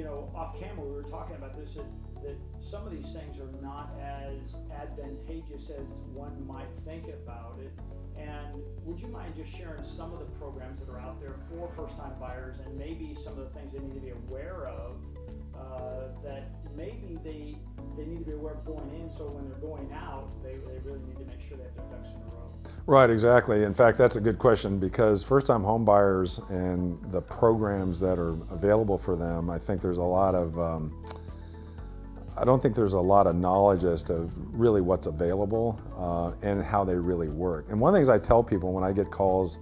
off camera we were talking about this, that some of these things are not as advantageous as one might think about it. And would you mind just sharing some of the programs that are out there for first-time buyers, and maybe some of the things they need to be aware of that maybe they need to be aware of going in, so when they're going out, they really need to make sure they have their ducks in a row? Right, exactly. In fact, that's a good question, because first-time home buyers and the programs that are available for them, I think there's a lot of I don't think there's a lot of knowledge as to really what's available and how they really work. And one of the things I tell people when I get calls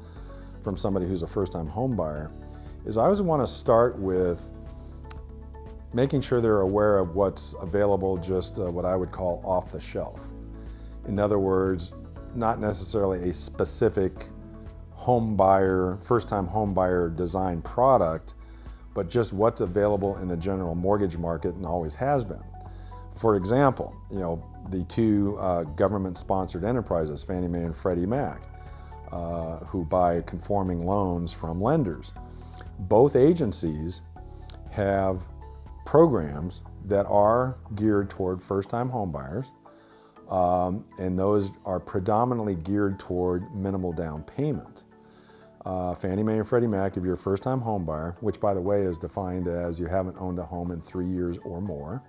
from somebody who's a first-time home buyer is I always want to start with making sure they're aware of what's available, just what I would call off the shelf. In other words, not necessarily a specific home buyer, first-time home buyer design product, but just what's available in the general mortgage market and always has been. For example, the two government-sponsored enterprises, Fannie Mae and Freddie Mac, who buy conforming loans from lenders. Both agencies have programs that are geared toward first-time home buyers, and those are predominantly geared toward minimal down payment. Fannie Mae and Freddie Mac, if you're a first-time home buyer, which by the way is defined as you haven't owned a home in 3 years or more,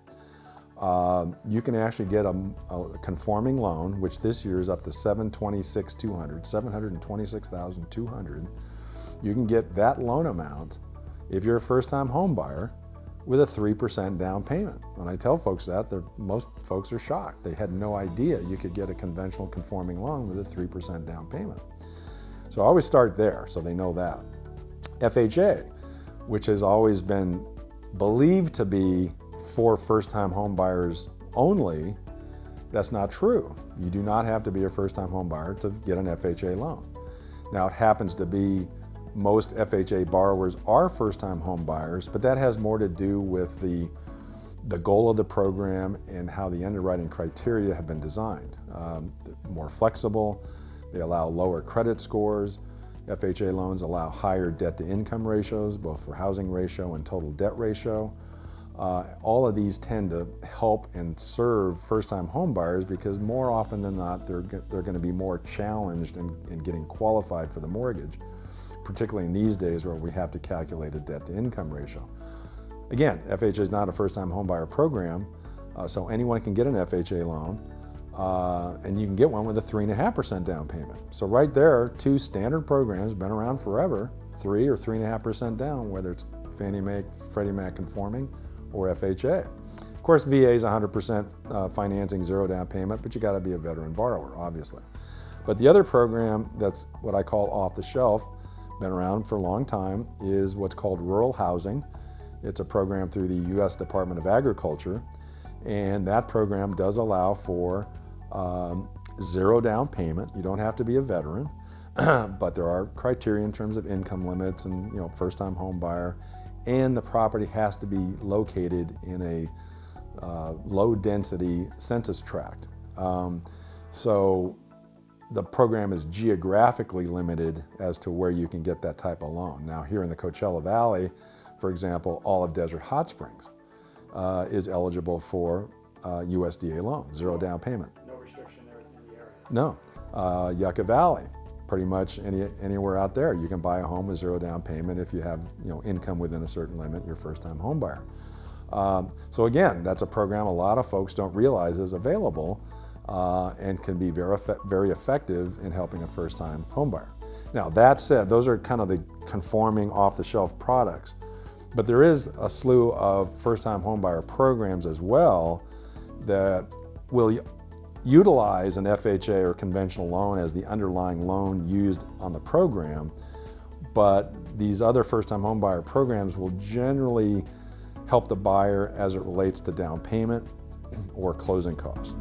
you can actually get a conforming loan, which this year is up to $726,200. You can get that loan amount if you're a first-time home buyer with a 3% down payment. When I tell folks that, most folks are shocked. They had no idea you could get a conventional conforming loan with a 3% down payment. So I always start there, so they know that. FHA, which has always been believed to be for first-time home buyers only, that's not true. You do not have to be a first-time home buyer to get an FHA loan. Now, it happens to be most FHA borrowers are first-time home buyers, but that has more to do with the goal of the program and how the underwriting criteria have been designed. More flexible, they allow lower credit scores. FHA loans allow higher debt-to-income ratios, both for housing ratio and total debt ratio. All of these tend to help and serve first-time home buyers because more often than not, they're going to be more challenged in getting qualified for the mortgage, particularly in these days where we have to calculate a debt-to-income ratio. Again, FHA is not a first-time home buyer program, so anyone can get an FHA loan, and you can get one with a 3.5% down payment. So right there, two standard programs, been around forever, 3 or 3.5% down, whether it's Fannie Mae, Freddie Mac conforming, or FHA. Of course, VA is 100% financing, 0 down payment, but you got to be a veteran borrower, obviously. But the other program that's what I call off the shelf, been around for a long time, is what's called rural housing. It's a program through the U.S. Department of Agriculture, and that program does allow for 0 down payment. You don't have to be a veteran, but there are criteria in terms of income limits and first-time home buyer, and the property has to be located in a low-density census tract. So the program is geographically limited as to where you can get that type of loan. Now, here in the Coachella Valley, for example, Olive Desert Hot Springs is eligible for USDA loan, 0 down payment. No restriction there in the area? No. Yucca Valley, pretty much anywhere out there, you can buy a home with 0 down payment if you have income within a certain limit, you're a first-time home buyer. So again, that's a program a lot of folks don't realize is available and can be very effective in helping a first-time home buyer. Now, that said, those are kind of the conforming off-the-shelf products, but there is a slew of first-time home buyer programs as well that will utilize an FHA or conventional loan as the underlying loan used on the program, but these other first-time home buyer programs will generally help the buyer as it relates to down payment or closing costs.